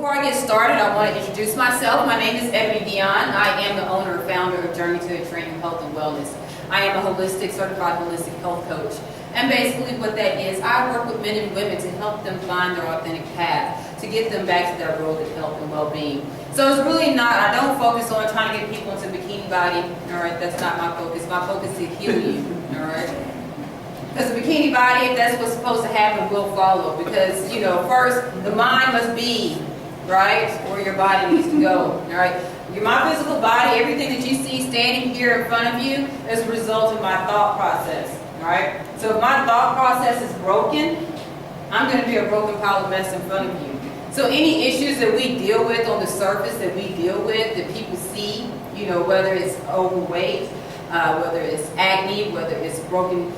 before I get started, I want to introduce myself. My name is Ebony Dion. I am the owner and founder of Journey to a Training Health and Wellness. I am a certified holistic health coach. And basically what that is, I work with men and women to help them find their authentic path, to get them back to their road of health and well-being. So it's really not, I don't focus on trying to get people into bikini body, all right? That's not my focus. My focus is to heal you, all right? Because the bikini body, if that's what's supposed to happen, will follow. Because, you know, first, the mind must be, right, where your body needs to go, all right? My physical body, everything that you see standing here in front of you is a result of my thought process, all right? So if my thought process is broken, I'm going to be a broken pile of mess in front of you. So any issues that we deal with on the surface, that we deal with, that people see, you know, whether it's overweight, whether it's acne, whether it's broken,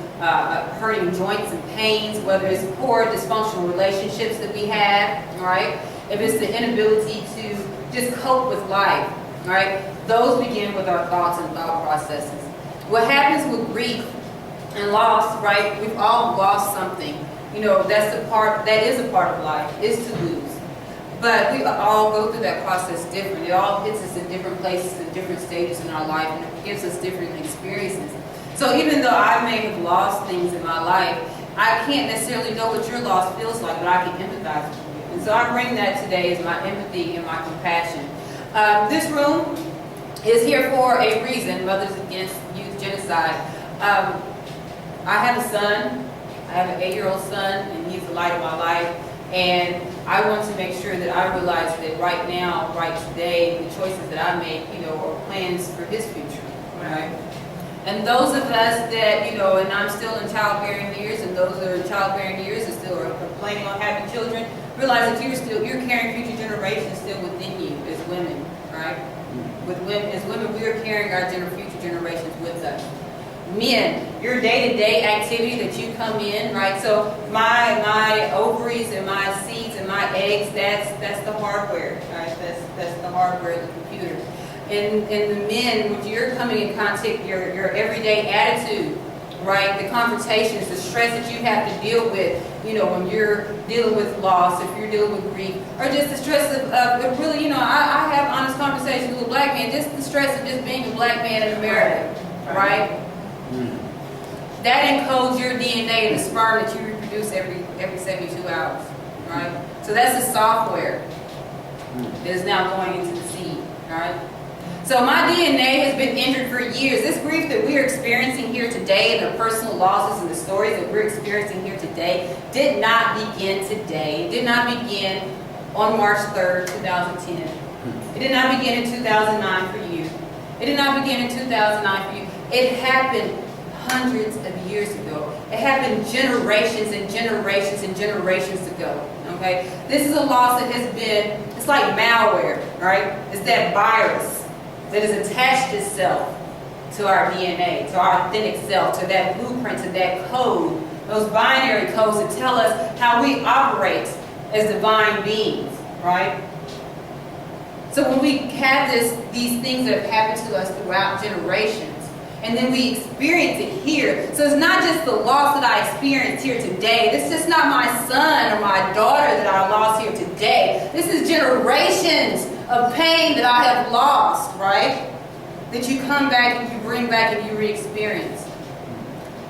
hurting joints and pains, whether it's poor dysfunctional relationships that we have, right? If it's the inability to just cope with life, right? Those begin with our thoughts and thought processes. What happens with grief and loss, right? We've all lost something. You know, that is a part of life, is to lose. But we all go through that process different. It all hits us in different places and different stages in our life, and it gives us different experiences. So even though I may have lost things in my life, I can't necessarily know what your loss feels like, but I can empathize with you. And so I bring that today as my empathy and my compassion. This room is here for a reason, Mothers Against Youth Genocide. I have a son. I have an 8-year-old son, and he's the light of my life. And I want to make sure that I realize that right now, right today, the choices that I make, you know, are plans for his future, right? And those of us that, you know, and I'm still in childbearing years, and those that are in childbearing years and still are planning on having children, realize that you're carrying future generations still within you as women, right? As women, we are carrying our future generations with us. Men, your day-to-day activity that you come in, right? So my ovaries and my seeds and my eggs, that's the hardware, right? That's the hardware of the computer. And the men, when you're coming in contact, your everyday attitude, right? The confrontations, the stress that you have to deal with, you know, when you're dealing with loss, if you're dealing with grief, or just the stress of really, you know, I have honest conversations with black men, just the stress of just being a black man in America, right? That encodes your DNA and the sperm that you reproduce every 72 hours, right? So that's the software that is now going into the seed, right? So my DNA has been injured for years. This grief that we're experiencing here today, and the personal losses and the stories that we're experiencing here today, did not begin today. It did not begin on March 3rd, 2010. It did not begin in 2009 for you. It did not begin in 2009 for you. It happened hundreds of years ago. It happened generations and generations and generations ago, okay? This is a loss that has been, it's like malware, right? It's that virus that has attached itself to our DNA, to our authentic self, to that blueprint, to that code, those binary codes that tell us how we operate as divine beings, right? So when we have these things that have happened to us throughout generations, and then we experience it here. So it's not just the loss that I experienced here today. This is just not my son or my daughter that I lost here today. This is generations of pain that I have lost, right? That you come back and you bring back and you re-experience.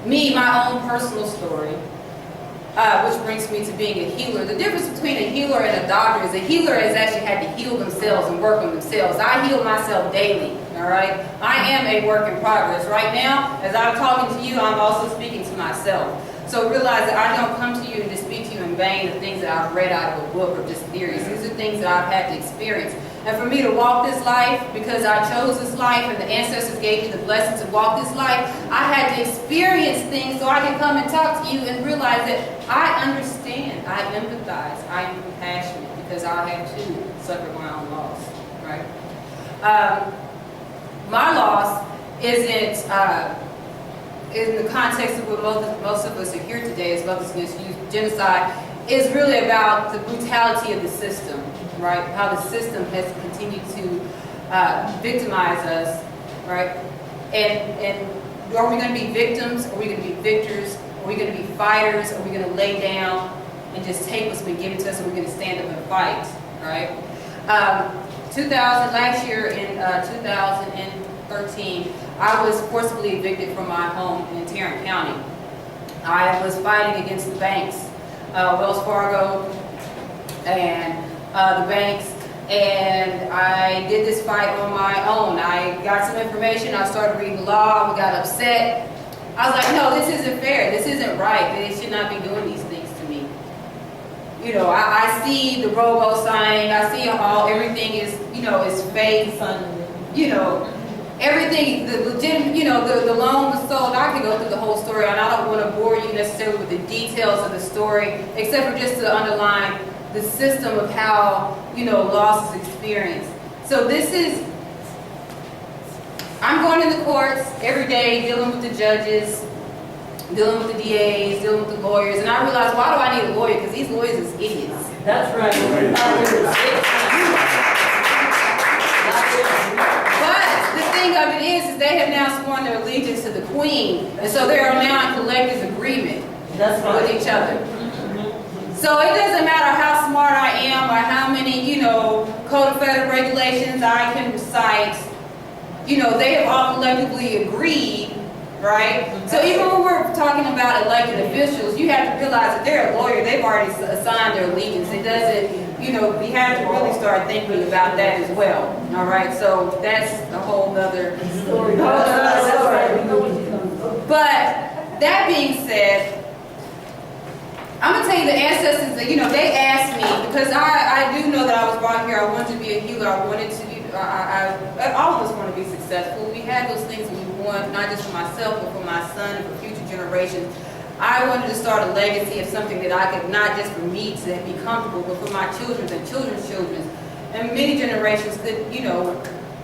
Me, my own personal story, which brings me to being a healer. The difference between a healer and a doctor is a healer has actually had to heal themselves and work on themselves. I heal myself daily, all right? I am a work in progress. Right now, as I'm talking to you, I'm also speaking to myself. So realize that I don't come to you and just speak to you in vain of things that I've read out of a book or just theories. These are things that I've had to experience. And for me to walk this life, because I chose this life and the ancestors gave me the blessing to walk this life, I had to experience things so I can come and talk to you and realize that I understand, I empathize, I am compassionate, because I have too suffered my own loss, right? My loss isn't in the context of what most of us are here today as Mothers Against Youth Genocide, is really about the brutality of the system, right? How the system has continued to victimize us, right? And are we going to be victims? Are we going to be victors? Are we going to be fighters? Are we going to lay down and just take what's been given to us? Or are we going to stand up and fight, right? last year in 2013, I was forcibly evicted from my home in Tarrant County. I was fighting against the banks, Wells Fargo and the banks, and I did this fight on my own. I got some information, I started reading law, we got upset. I was like, no, this isn't fair, this isn't right, they should not be doing these things to me. You know, I see the robo signing, I see how everything is, you know, is fake, you know, everything, the legit, you know, the loan was sold. I could go through the whole story, and I don't want to bore you necessarily with the details of the story, except for just to underline the system of how, you know, loss is experienced. So this is, I'm going in the courts every day, dealing with the judges, dealing with the DAs, dealing with the lawyers, and I realized, why do I need a lawyer? Because these lawyers is idiots. That's right. But the thing of it is they have now sworn their allegiance to the Queen, and so they are now in collective agreement with each other. So it doesn't matter how smart I am or how many, you know, Code of Federal Regulations I can recite. You know, they have all collectively agreed, right? So even when we're talking about elected officials, you have to realize that they're a lawyer. They've already assigned their allegiance. It doesn't, you know, we have to really start thinking about that as well. All right, so that's a whole nother story. But that being said, I'm gonna tell you the ancestors that, you know, they asked me, because I do know that I was brought here, I wanted to be a healer, I wanted to, all of us want to be successful. We had those things that we want, not just for myself, but for my son and for future generations. I wanted to start a legacy of something that I could, not just for me to be comfortable, but for my children and children's children, and many generations could, you know,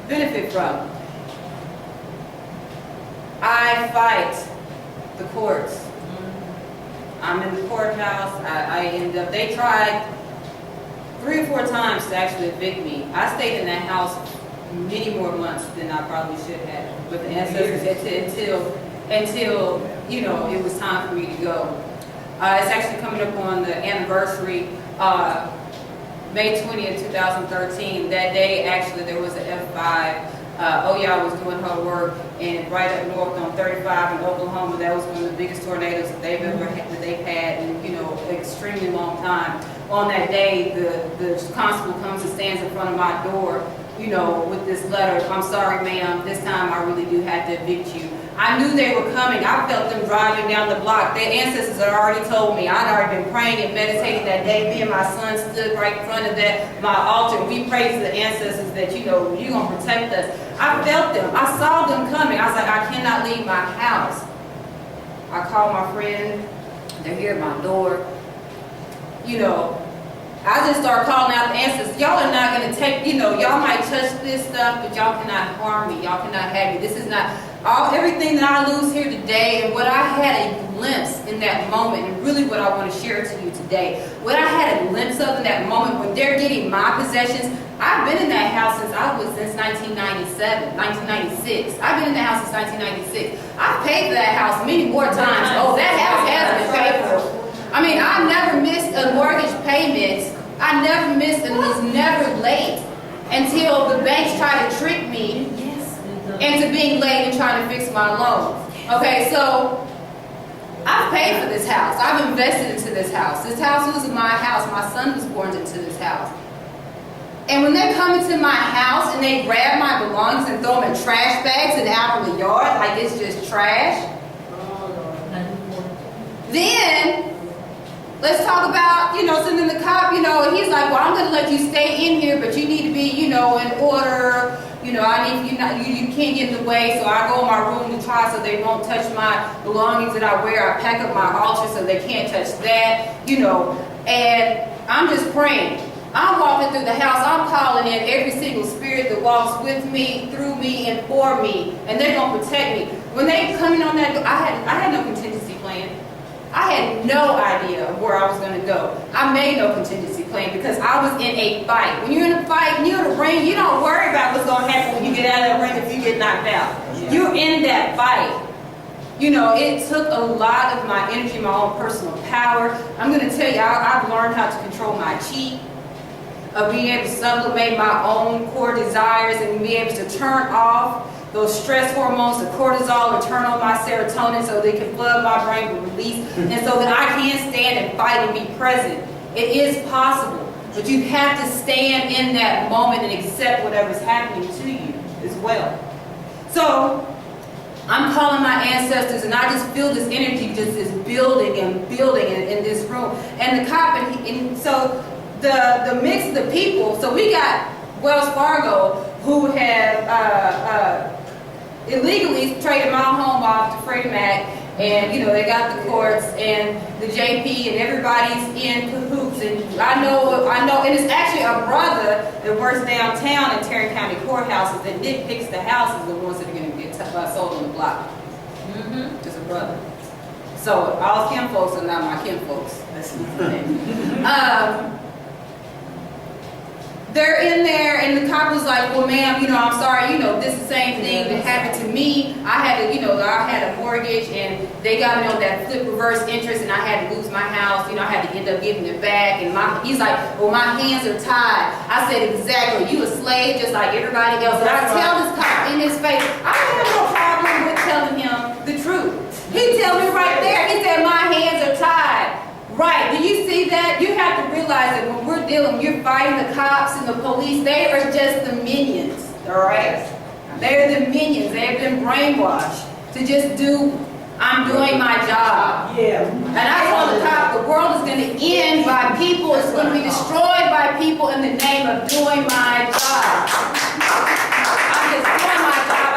benefit from. I fight the courts. I'm in the courthouse. I end up, they tried 3 or 4 times to actually evict me. I stayed in that house many more months than I probably should have with the ancestors until you know, it was time for me to go. It's actually coming up on the anniversary, May 20th, 2013. That day, actually, there was an F5. OYA was doing her work, and right up north on 35 in Oklahoma, that was one of the biggest tornadoes that they've ever had, that they've had in, you know, an extremely long time. On that day, the constable comes and stands in front of my door, you know, with this letter. I'm sorry, ma'am, this time I really do have to evict you. I knew they were coming. I felt them driving down the block. Their ancestors had already told me. I'd already been praying and meditating that day. Me and my son stood right in front of my altar. We prayed to the ancestors that, you know, you're going to protect us. I felt them. I saw them coming. I was like, I cannot leave my house. I called my friend. They're here at my door. You know, I just start calling out the ancestors. Y'all are not going to take, you know, y'all might touch this stuff, but y'all cannot harm me. Y'all cannot have me. This is not, everything that I lose here today, and what I had a glimpse in that moment, and really what I want to share to you today, what I had a glimpse of in that moment when they're getting my possessions. I've been in that house since 1996. I've been in that house since 1996. I've paid for that house many more times. Oh, that house has been paid for. I mean, I never missed a mortgage payment. I never missed, and was never late until the banks tried to trick me into being late and trying to fix my loan. Okay, so I've paid for this house. I've invested into this house. This house was my house. My son was born into this house. And when they come into my house and they grab my belongings and throw them in trash bags and out on the yard like it's just trash, then let's talk about, you know, sending the cop, you know, and he's like, well, I'm going to let you stay in here, but you need to be, you know, in order. You know, I need you can't get in the way, so I go in my room to try so they won't touch my belongings that I wear. I pack up my altar so they can't touch that, you know, and I'm just praying. I'm walking through the house, I'm calling in every single spirit that walks with me, through me, and for me, and they're going to protect me. When they come in on that, I had no contingency plan. I had no idea of where I was going to go. I made no contingency plan because I was in a fight. When you're in a fight and you're in a ring, you don't worry about what's going to happen when you get out of that ring if you get knocked out. You're in that fight. You know, it took a lot of my energy, my own personal power. I'm going to tell you, I've learned how to control my chi. of being able to sublimate my own core desires and be able to turn off those stress hormones, the cortisol, and turn on my serotonin so they can flood my brain with release, and so that I can stand and fight and be present. It is possible, but you have to stand in that moment and accept whatever's happening to you as well. So I'm calling my ancestors, and I just feel this energy just is building and building in this room. And the cop, and so the mix of the people, so we got Wells Fargo, who have illegally traded my home off to Freddie Mac, and you know they got the courts and the JP, and everybody's in cahoots. And I know, and it's actually a brother that works downtown in Tarrant County courthouses that nitpicks the houses, the ones that are going to get sold on the block. Just a brother. So all kin folks are not my kin folks. That's the thing. They're in there, and the cop was like, well, ma'am, you know, I'm sorry, you know, this is the same thing that happened to me. I had to, you know, I had a mortgage, and they got me on that flip reverse interest, and I had to lose my house. You know, I had to end up giving it back. And he's like, well, my hands are tied. I said, exactly. You a slave just like everybody else. And I tell this cop in his face, I don't have no problem with telling him the truth. He tell me right there, he said, my hands are tied. Right, do you see that? You have to realize that when we're dealing, you're fighting the cops and the police, they are just the minions, all right? They're the minions. They have been brainwashed to just do, I'm doing my job. Yeah. And I told the cop, the world is going to end by people, it's going to be destroyed by people in the name of doing my job. I'm just doing my job.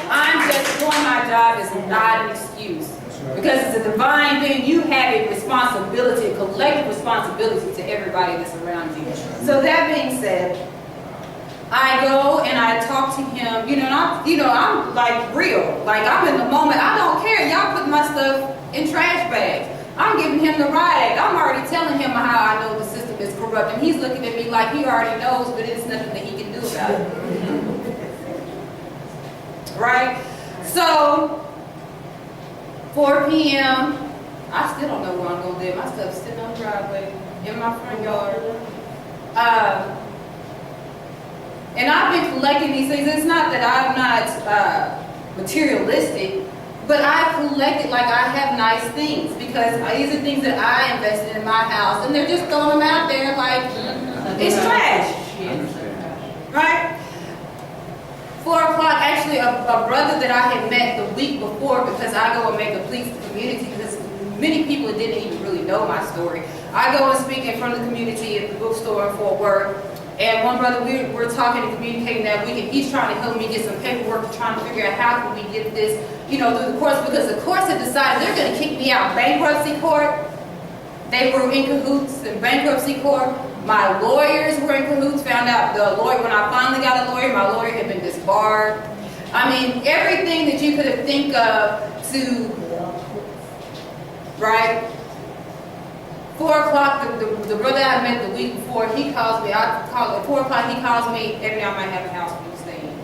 I'm just doing my job is not an excuse. Because it's a divine thing, you have a responsibility, a collective responsibility to everybody that's around you. So that being said, I go and I talk to him, you know, and I'm like real, like I'm in the moment. I don't care. Y'all put my stuff in trash bags. I'm giving him the right. I'm already telling him how I know the system is corrupt, and he's looking at me like he already knows, but it's nothing that he can do about it. Right? So 4 p.m. I still don't know where I'm going to live. My stuff's sitting on the driveway in my front yard. And I've been collecting these things. It's not that I'm not materialistic, but I collect it like I have nice things, because these are things that I invested in my house, and they're just throwing them out there like it's trash. Right? 4 o'clock, actually, a brother that I had met the week before, because I go and make a plea to the community, because many people didn't even really know my story. I go and speak in front of the community at the bookstore in Fort Worth, and one brother, we're talking and communicating that week, and he's trying to help me get some paperwork, trying to figure out how can we get this, you know, through the courts, because the courts have decided they're going to kick me out. Bankruptcy court, they were in cahoots in bankruptcy court. My lawyers were in cahoots, found out the lawyer, when I finally got a lawyer, my lawyer had been disbarred. I mean, everything that you could have think of to, right? 4 o'clock, the brother I met the week before, he calls me, at 4 o'clock he calls me, every now and then I have a house for you to stay in.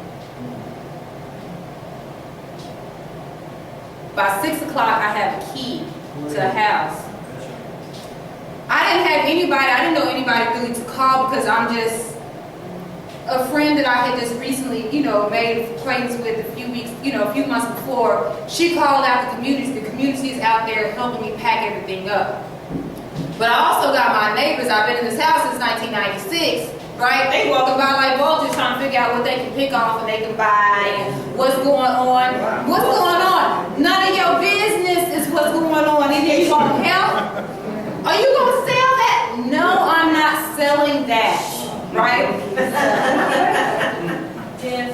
By 6 o'clock I have a key to the house. I didn't know anybody really to call, because I'm just a friend that I had just recently, you know, made acquaintance with a few months before. She called out the community. The community is out there helping me pack everything up. But I also got my neighbors. I've been in this house since 1996, right? They walking by like vultures trying to figure out what they can pick off and they can buy and what's going on. What's going on? None of your business is what's going on. Either you gonna help? Are you gonna sell that? No, I'm not selling that, right?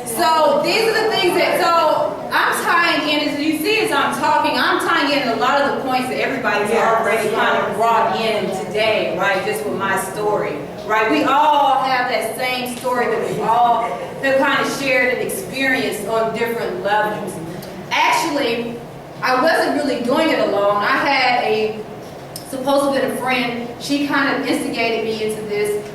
So these are the things that, so I'm tying in, as you see as I'm talking, I'm tying in a lot of the points that everybody's already kind of brought in today, right? Just with my story, right? We all have that same story that we all have kind of shared and experienced on different levels. Actually, I wasn't really doing it alone. I had a supposedly a friend. She kind of instigated me into this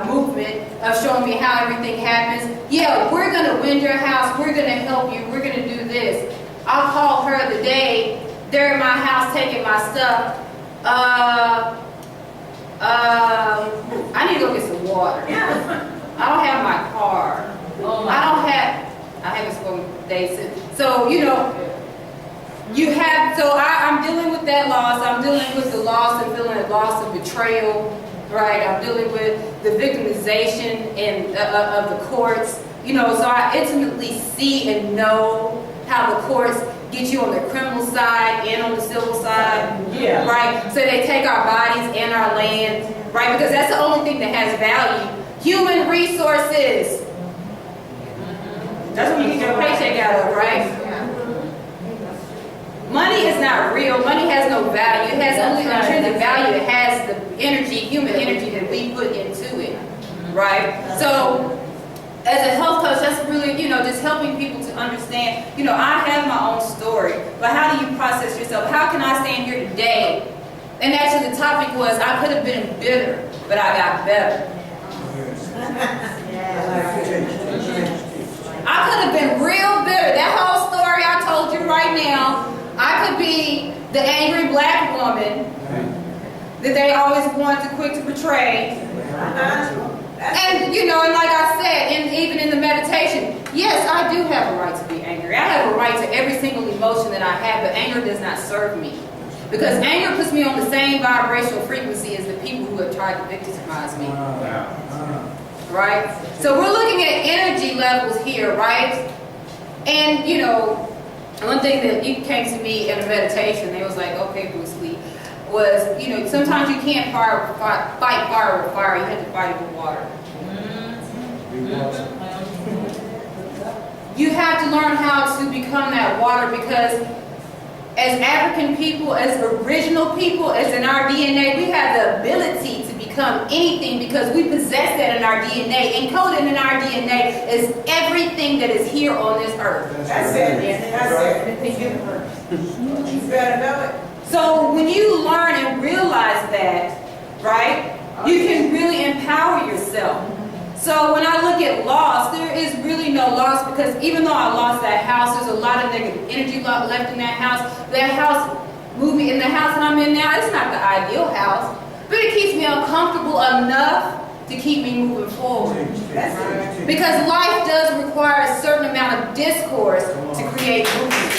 movement of showing me how everything happens. Yeah, we're going to win your house. We're going to help you. We're going to do this. I'll call her the day they're at my house taking my stuff. I need to go get some water. I don't have my car. I haven't spoken for days. So, I'm dealing with that loss. I'm dealing with the loss and feeling the loss of betrayal, right? I'm dealing with the victimization of the courts. So I intimately see and know how the courts get you on the criminal side and on the civil side, right? So they take our bodies and our land, right? Because that's the only thing that has value. Human resources. That's what you get your paycheck out of, right? Money is not real. Money has no value. It has only intrinsic value. It has the energy, human energy that we put into it, right? So, as a health coach, that's really, just helping people to understand, I have my own story, but how do you process yourself? How can I stand here today? And actually the topic was, I could have been bitter, but I got better. I could have been real bitter. That whole story I told you right now, I could be the angry black woman that they always want to quick to portray. And, and like I said, even in the meditation, yes, I do have a right to be angry. I have a right to every single emotion that I have, but anger does not serve me. Because anger puts me on the same vibrational frequency as the people who have tried to victimize me. Right? So we're looking at energy levels here, right? And, one thing that came to me in a meditation, they was like, okay, Bruce Lee, was, sometimes you can't fight fire with fire, you have to fight it with water. You have to learn how to become that water, because as African people, as original people, as in our DNA, we have the ability to become anything because we possess that in our DNA. Encoded in our DNA is everything that is here on this earth. That's it. That's it. You better know it. So when you learn and realize that, right, you can really empower yourself. So when I look at loss, there is really no loss, because even though I lost that house, there's a lot of negative energy left in that house. That house moved me in the house that I'm in now. It's not the ideal house, but it keeps me uncomfortable enough to keep me moving forward. Because life does require a certain amount of discourse to create movement.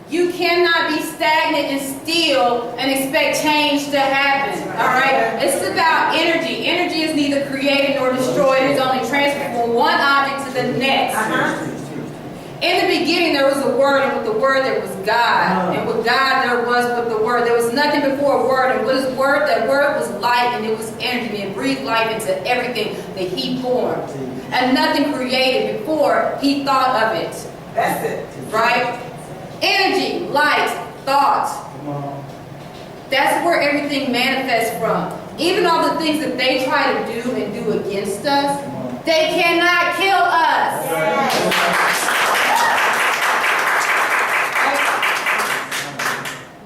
You cannot be stagnant and still and expect change to happen. All right? It's about energy. Energy is neither created nor destroyed. It's only transferred from one object to the next. In the beginning, there was a word, and with the word, there was God. And with God, there was with the word. There was nothing before a word. And with his word, that word was life, and it was energy. And it breathed life into everything that he formed. And nothing created before he thought of it. That's it. Right? Energy, light, thought. That's where everything manifests from. Even all the things that they try to do and do against us, they cannot kill us.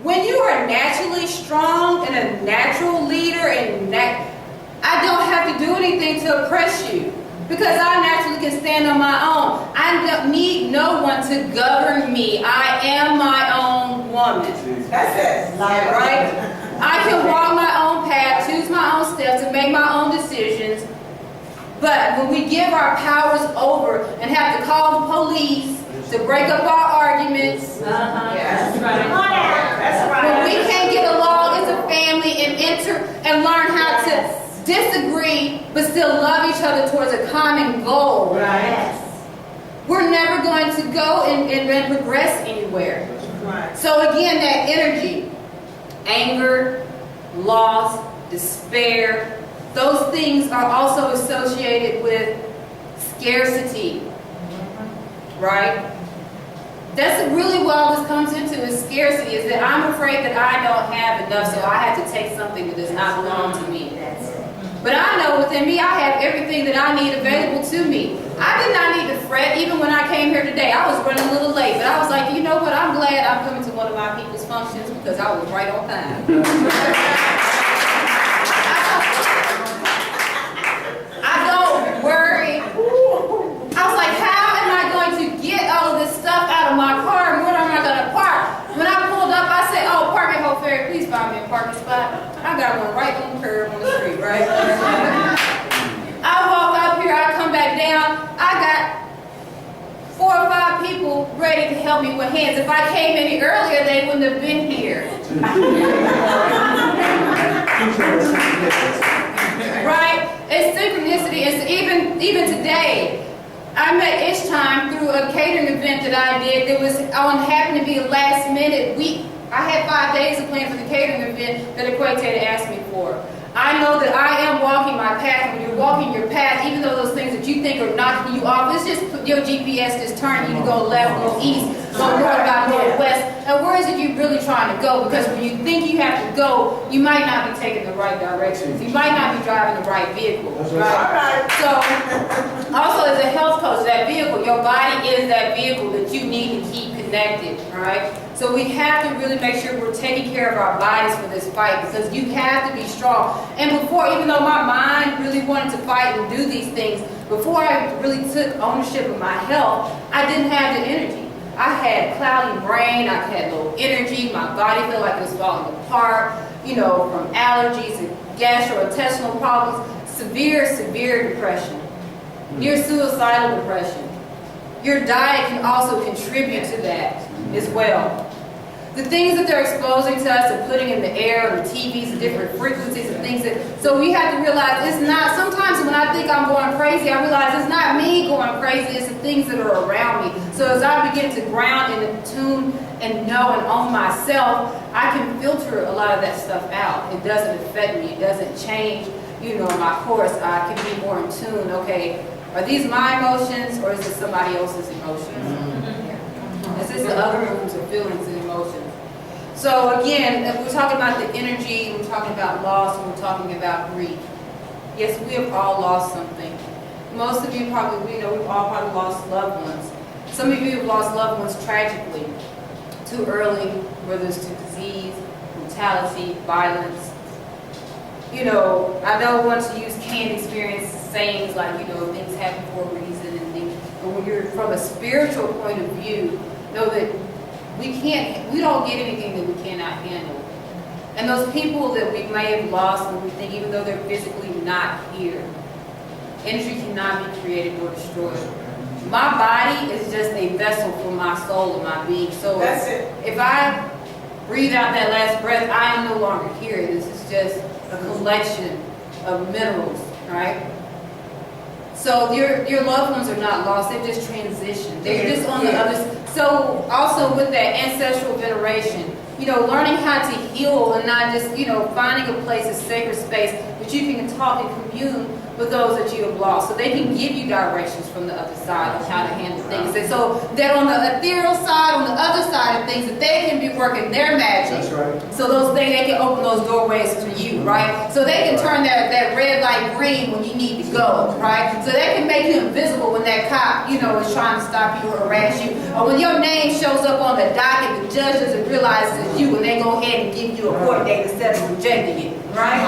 When you are naturally strong and a natural leader, and I don't have to do anything to oppress you. Because I naturally can stand on my own. I don't need no one to govern me. I am my own woman. That's it. Right? I can walk my own path, choose my own steps, and make my own decisions. But when we give our powers over and have to call the police to break up our arguments, That's right. That's right. when we can't get along as a family and learn how to disagree but still love each other towards a common goal, Right. we're never going to go and progress anywhere. Right. So again, that energy, anger, loss, despair, those things are also associated with scarcity, right? That's really what all this comes into, is scarcity, is that I'm afraid that I don't have enough, so I have to take something that does not belong to me. But I know within me, I have everything that I need available to me. I did not need to fret. Even when I came here today, I was running a little late, but I was like, you know what, I'm glad I'm coming to one of my people's functions, because I was right on time. I don't worry. I was like, how am I going to get all of this stuff out of my car, and where am I going to park? parking spot. I got one right on the curb on the street, right? I walk up here, I come back down, I got 4 or 5 people ready to help me with hands. If I came any earlier, they wouldn't have been here. Right? It's synchronicity. It's even today. I met Ishtime through a catering event that I did. It was happened to be a last minute week. I had 5 days of plan for the catering event that Equator asked me for. I know that I am walking my path. When you're walking your path, even though those things that you think are knocking you off, it's just your GPS just turning you to go left, go east, go north, about northwest. And where is it you're really trying to go? Because when you think you have to go, you might not be taking the right directions. You might not be driving the right vehicle. Right? So, also as a health coach, that vehicle, your body is that vehicle that you need to keep connected. All right? So we have to really make sure we're taking care of our bodies for this fight, because you have to be strong. And before, even though my mind really wanted to fight and do these things, before I really took ownership of my health, I didn't have the energy. I had cloudy brain, I had low energy, my body felt like it was falling apart, from allergies and gastrointestinal problems, severe depression, near suicidal depression. Your diet can also contribute to that as well. The things that they're exposing to us and putting in the air and the TVs, the different frequencies and things so we have to realize it's not, sometimes when I think I'm going crazy, I realize it's not me going crazy, it's the things that are around me. So as I begin to ground and attune and know and own myself, I can filter a lot of that stuff out. It doesn't affect me, it doesn't change, my course. I can be more in tune. Okay, are these my emotions or is it somebody else's emotions? Is this the other rooms of feelings and emotions? So again, if we're talking about the energy, we're talking about loss, and we're talking about grief. Yes, we have all lost something. Most of you probably, we've all probably lost loved ones. Some of you have lost loved ones tragically, too early, whether it's to disease, brutality, violence. I don't want to use canned experience sayings like, things happen for a reason and things. But when you're from a spiritual point of view, know that we don't get anything that we cannot handle. And those people that we may have lost, and we think even though they're physically not here, energy cannot be created or destroyed. My body is just a vessel for my soul and my being. So if I breathe out that last breath, I am no longer here. This is just a collection of minerals, right? So your loved ones are not lost, they've just transitioned. They're just on the other side. So also with that ancestral veneration, learning how to heal and not just, finding a place, a sacred space that you can talk and commune with those that you have lost. So they can give you directions from the other side of how to handle things. And so that on the ethereal side, on the other side of things, that they can be working their magic. That's right. So those things, they can open those doorways to you, right? So they can turn that red light green when you need to go, right? So they can make you invisible when that cop, is trying to stop you or harass you. Or when your name shows up on the docket, the judge doesn't realize it's you, and they go ahead and give you a court date instead of rejecting it, right?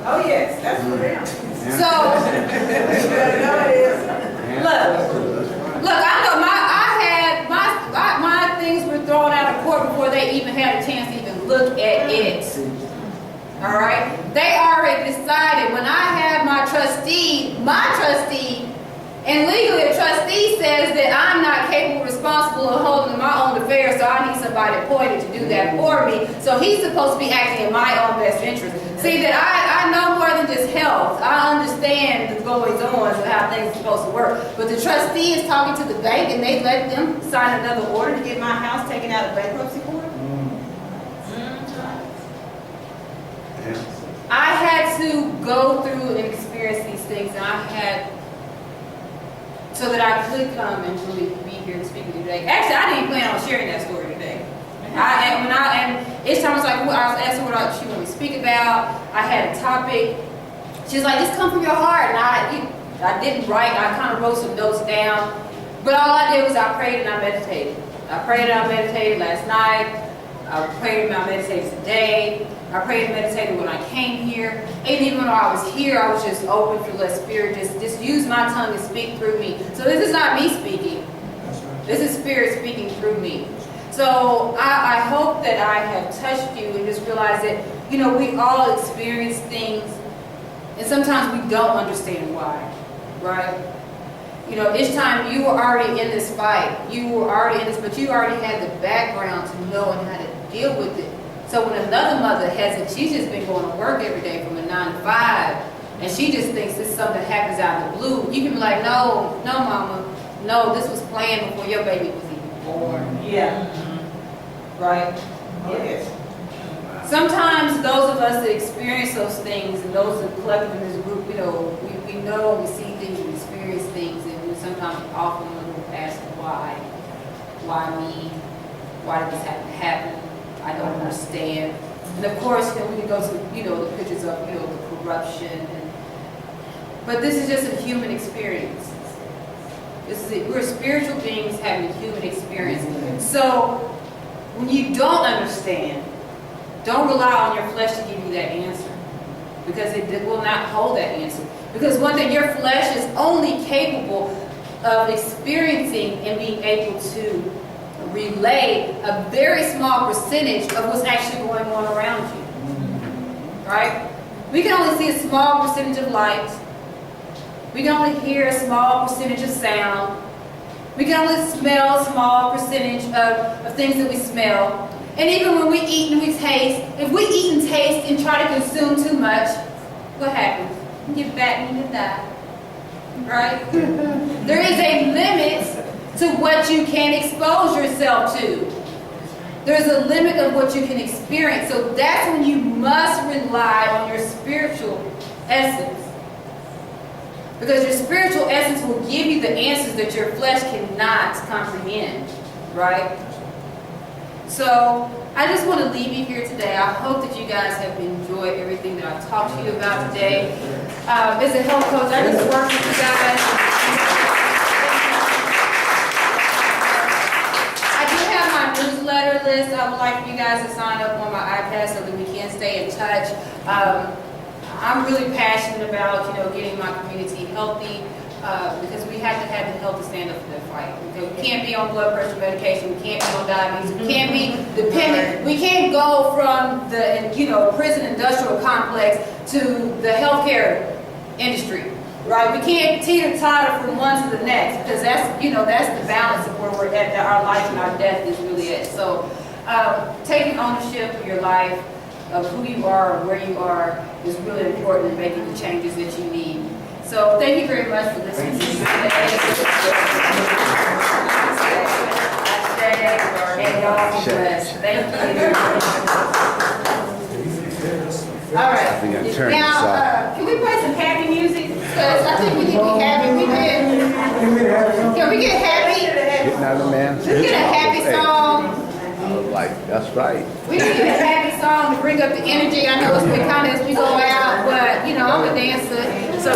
Oh yes, that's for them. So, look, I know my things were thrown out of court before they even had a chance to even look at it. All right? They already decided when I have my trustee, and legally a trustee says that I'm not capable, responsible of holding my own affairs, so I need somebody appointed to do that for me. So he's supposed to be acting in my own best interest. See, that I know more than just health. I understand the goings-ons and how things are supposed to work. But the trustee is talking to the bank and they let them sign another order to get my house taken out of bankruptcy court. I had to go through and experience these things, and I had so that I could come and really be here and speak with you today. Actually, I didn't plan on sharing that story today. And each time I was like, I was asking what she wanted me to speak about. I had a topic. She was like, just come from your heart. And I didn't write. I kind of wrote some notes down. But all I did was I prayed and I meditated. I prayed and I meditated last night. I prayed and I meditated today. I prayed and meditated when I came here. And even when I was here, I was just open for let Spirit just use my tongue to speak through me. So this is not me speaking. This is Spirit speaking through me. So I hope that I have touched you and just realize that, you know, we all experience things and sometimes we don't understand why, right? You know, each time you were already in this fight, you were already in this, but you already had the background to know and how to deal with it. So when another mother has it, she's just been going to work every day from a 9 to 5, and she just thinks this is something that happens out of the blue. You can be like, no, mama, no, this was planned before your baby was even born. Yeah. Right? Oh, yes. Sometimes those of us that experience those things, and those that collective in this group, you know, we know, we see things, we experience things, and we sometimes often ask why. Why me? Why did this happen? I don't understand. And of course, you know, we can go to, you know, the pictures of, you know, the corruption. But this is just a human experience. We're spiritual beings having a human experience. So when you don't understand, don't rely on your flesh to give you that answer, because it will not hold that answer. Because one thing, your flesh is only capable of experiencing and being able to relay a very small percentage of what's actually going on around you. Right? We can only see a small percentage of light. We can only hear a small percentage of sound. We can only smell a small percentage of things that we smell. And even when we eat and we taste, if we eat and taste and try to consume too much, what happens? You get fat and you die. Right? There is a limit to what you can expose yourself to. There's a limit of what you can experience. So that's when you must rely on your spiritual essence. Because your spiritual essence will give you the answers that your flesh cannot comprehend. Right? So I just want to leave you here today. I hope that you guys have enjoyed everything that I've talked to you about today. As a health coach, I just work with you guys. I do have my newsletter list. I would like for you guys to sign up on my iPad so that we can stay in touch. I'm really passionate about, you know, getting my community healthy. Because we have to have the health to stand up for the fight. Okay? We can't be on blood pressure medication. We can't be on diabetes. We can't be dependent. We can't go from the, you know, prison industrial complex to the healthcare industry, right? We can't teeter-totter from one to the next, because that's, you know, that's the balance of where we're at. That our life and our death is really at. So, taking ownership of your life, of who you are, where you are, is really important in making the changes that you need. So thank you very much for listening to me today. And y'all be blessed. Thank you. All right. Now, can we play some happy music? Because I think we need to be happy. Can we get happy? Getting out of the man. Let's get a happy song. Like, that's right. We need to get a happy song to bring up the energy. I know it's been kind of as we go out, but, you know, I'm a dancer. So